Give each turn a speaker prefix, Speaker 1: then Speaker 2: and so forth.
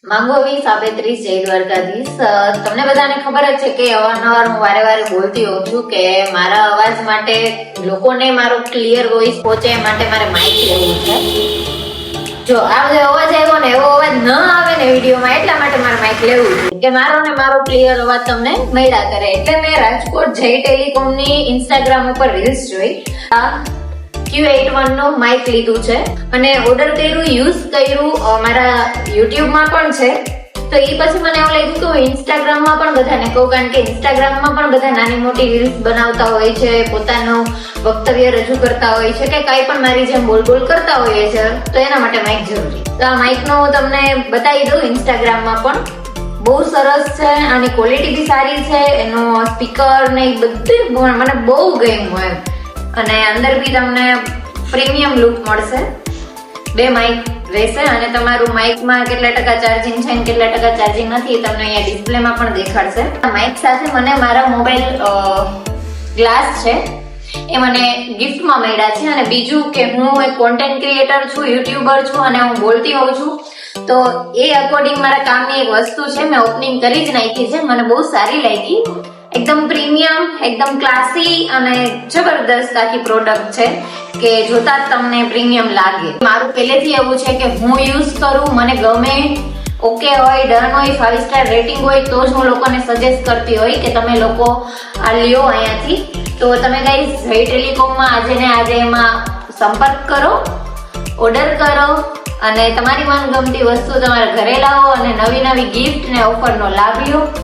Speaker 1: માંગોવી સાબેત્રીસ જય દ્વારકાધીશ। તમને બધાને ખબર જ છે કે અવારનવાર હું વારે વારે બોલતી હોઉં છું કે મારા અવાજ માટે લોકોને મારો ક્લિયર વોઇસ પહોંચે એ માટે મારે માઇક લેવું છે। જો આ બધો અવાજ આવ્યો ને એવો અવાજ ન આવે ને વિડીયોમાં એટલા માટે મારે માઇક લેવું છે કે મારો ને મારો ક્લિયર અવાજ તમને મળ્યા કરે। એટલે મેં રાજકોટ જય ટેલિકોમની ઇન્સ્ટાગ્રામ ઉપર રીલ્સ જોઈ Q81 નો માઇક લીધું છે અને ઓર્ડર કર્યું, યુઝ કર્યું, મારા YouTube માં પણ છે। તો એ પછી મને એવું લાગ્યું કે ઇન્સ્ટાગ્રામ માં પણ બધાને કહું, કારણ કે ઇન્સ્ટાગ્રામ માં પણ બધા નાની મોટી રીલ્સ બનાવતા હોય છે, પોતાનું વક્તવ્ય રજૂ કરતા હોય છે કે કઈ પણ મારી જેમ બોલ કરતા હોય છે, તો એના માટે માઇક જરૂરી। તો આ માઇક નો હું તમને બતાવી દઉં। ઇન્સ્ટાગ્રામ માં પણ બહુ સરસ છે, આની ક્વોલિટી બી સારી છે, એનો સ્પીકર ને બધું મને બહુ ગમ્યું એમ। અને અંદર બી તમને પ્રીમિયમ લુક મળશે। બે માઇક રહેશે અને તમારું માઇકમાં કેટલા ટકા ચાર્જિંગ છે અને કેટલા ટકા ચાર્જિંગ નથી તમને અહીંયા ડિસ્પ્લેમાં પણ દેખાડશે। માઇક સાથે મને મારા મોબાઈલ ગ્લાસ છે એ મને ગિફ્ટમાં મળ્યા છે। અને બીજું કે હું એક કોન્ટેન્ટ ક્રિએટર છું, યુટ્યુબર છું અને હું બોલતી હોઉં છું, તો એ અકોર્ડિંગ મારા કામની એક વસ્તુ છે, મેં ઓપનિંગ કરી જ નાખી છે, મને બહુ સારી લાગી। એકદમ પ્રીમિયમ, એકદમ ક્લાસી અને જબરદસ્ત આખી પ્રોડક્ટ છે કે જોતા જ તમને પ્રીમિયમ લાગે। મારું પહેલેથી એવું છે કે હું યુઝ કરું, મને ગમે, ઓકે હોય, ડન હોય, 5 સ્ટાર રેટિંગ હોય તો જ હું લોકોને સજેસ્ટ કરતી હોય કે તમે લોકો આ લ્યો અહીંયાથી। તો તમે ગાઈસ જય ટેલિકોમમાં આજે ને આજે એમાં સંપર્ક કરો, ઓર્ડર કરો અને તમારી મનગમતી વસ્તુ તમારા ઘરે લાવો અને નવી નવી ગિફ્ટ ને ઓફરનો લાભ લો।